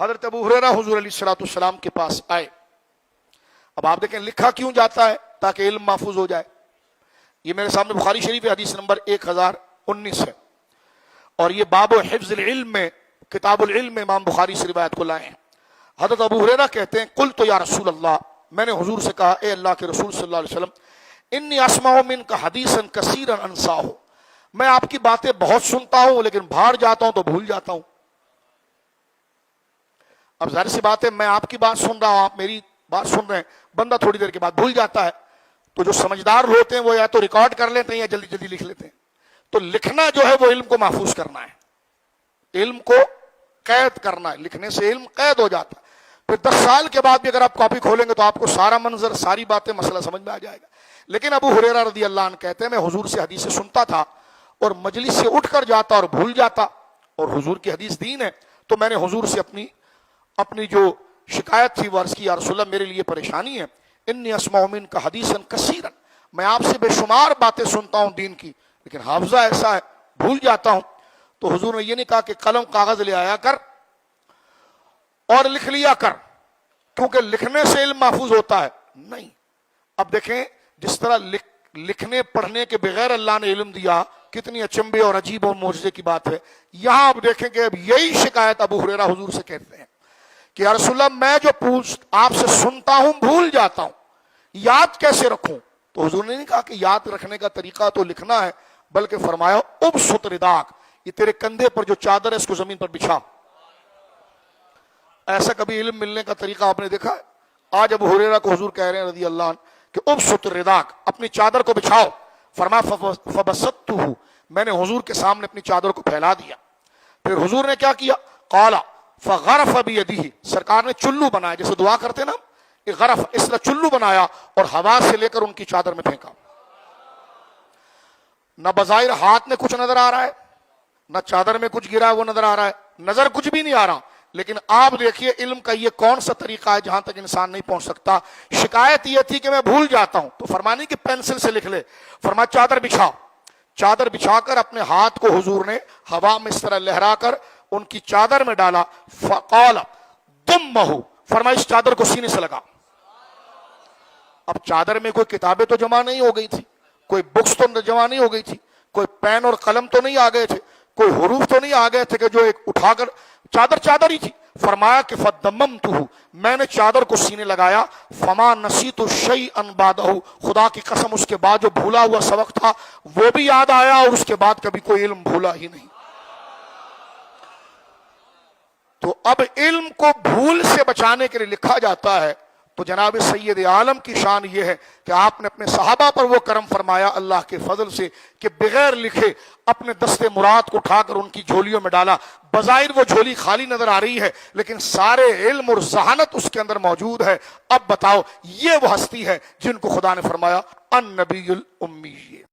حضرت ابو ہریرہ حضور علیہ الصلوۃ والسلام کے پاس آئے. اب آپ دیکھیں لکھا کیوں جاتا ہے؟ تاکہ علم محفوظ ہو جائے. یہ میرے سامنے بخاری شریف حدیث نمبر 1019 ہے، اور یہ باب و حفظ العلم میں کتاب العلم میں امام بخاری سے روایت کو لائے ہیں. حضرت ابو ہریرہ کہتے ہیں قلت یا رسول اللہ، میں نے حضور سے کہا اے اللہ کے رسول صلی اللہ علیہ وسلم، انی اسمع منک حدیثا کثیرا انساہ، میں آپ کی باتیں بہت سنتا ہوں لیکن باہر جاتا ہوں تو بھول جاتا ہوں. اب ظاہر سی بات ہے میں آپ کی بات سن رہا ہوں، آپ میری بات سن رہے ہیں، بندہ تھوڑی دیر کے بعد بھول جاتا ہے. تو جو سمجھدار ہوتے ہیں وہ یا تو ریکارڈ کر لیتے ہیں یا جلدی جلدی لکھ لیتے ہیں. تو لکھنا جو ہے وہ علم کو محفوظ کرنا ہے، علم کو قید کرنا ہے. لکھنے سے علم قید ہو جاتا ہے. پھر 10 سال کے بعد بھی اگر آپ کاپی کھولیں گے تو آپ کو سارا منظر، ساری باتیں، مسئلہ سمجھ میں آ جائے گا. لیکن ابو ہریرہ رضی اللہ عنہ کہتے ہیں میں حضور سے حدیثیں سنتا تھا اور مجلس سے اٹھ کر جاتا اور بھول جاتا، اور حضور کی حدیث دین ہے. تو میں نے حضور سے اپنی جو شکایت تھی وہ عرض کی، یا رسول اللہ میرے لیے پریشانی ہے، انی اسمع منک حدیثا کثیرا، میں آپ سے بے شمار باتیں سنتا ہوں دین کی لیکن حافظہ ایسا ہے بھول جاتا ہوں. تو حضور نے یہ نہیں کہا کہ قلم کاغذ لے آیا کر اور لکھ لیا کر کیونکہ لکھنے سے علم محفوظ ہوتا ہے، نہیں. اب دیکھیں جس طرح لکھنے پڑھنے کے بغیر اللہ نے علم دیا، کتنی اچنبے اور عجیب اور معجزے کی بات ہے. یہاں آپ دیکھیں کہ اب یہی شکایت ابو ہریرہ حضور سے کہتے ہیں کہ یا رسول اللہ میں جو آپ سے سنتا ہوں بھول جاتا ہوں، یاد کیسے رکھوں؟ تو حضور نے نہیں کہا کہ یاد رکھنے کا طریقہ تو لکھنا ہے، بلکہ فرمایا ابسط رداک، یہ تیرے کندھے پر جو چادر ہے اس کو زمین پر بچھا. ایسا کبھی علم ملنے کا طریقہ آپ نے دیکھا ہے؟ آج ابو ہریرہ کو حضور کہہ رہے ہیں رضی اللہ عنہ کہ ابسط رداک، اپنی چادر کو بچھاؤ. فرمایا فبسطتہ، میں نے حضور کے سامنے اپنی چادر کو پھیلا دیا. پھر حضور نے کیا کیا؟ قال فغرف بیدہ، سرکار نے چلو بنایا، جیسے دعا کرتے نا غرف، اس طرح چلو بنایا اور ہوا سے لے کر ان کی چادر میں پھینکا. نہ بظاہر ہاتھ میں کچھ نظر آ رہا ہے، نہ چادر میں کچھ گرا ہے وہ نظر آ رہا ہے، نظر کچھ بھی نہیں آ رہا. لیکن آپ دیکھیے علم کا یہ کون سا طریقہ ہے جہاں تک انسان نہیں پہنچ سکتا. شکایت یہ تھی کہ میں بھول جاتا ہوں، تو فرمانے کہ پینسل سے لکھ لے. فرمایا چادر بچھا. چادر بچھا کر اپنے ہاتھ کو حضور نے ہوا میں اس طرح لہرا کر ان کی چادر میں ڈالا. فقال ضمہ، فرمایا اس چادر کو سینے سے لگا. اب چادر میں کوئی کتابیں تو جمع نہیں ہو گئی تھی، کوئی بکس تو جمع نہیں ہو گئی تھی، کوئی پین اور قلم تو نہیں آ گئے تھے، کوئی حروف تو نہیں آ گئے تھے کہ جو ایک اٹھا کر، چادر ہی تھی. فرمایا کہ فدممتہ، میں نے چادر کو سینے لگایا. فما نسیت شیئا بعدہ، خدا کی قسم اس کے بعد جو بھولا ہوا سبق تھا وہ بھی یاد آیا، اور اس کے بعد کبھی کوئی علم بھولا ہی نہیں. تو اب علم کو بھول سے بچانے کے لیے لکھا جاتا ہے. تو جناب سید عالم کی شان یہ ہے کہ آپ نے اپنے صحابہ پر وہ کرم فرمایا اللہ کے فضل سے کہ بغیر لکھے اپنے دستے مراد کو اٹھا کر ان کی جھولیوں میں ڈالا. بظاہر وہ جھولی خالی نظر آ رہی ہے لیکن سارے علم اور ذہانت اس کے اندر موجود ہے. اب بتاؤ یہ وہ ہستی ہے جن کو خدا نے فرمایا النبی الامی.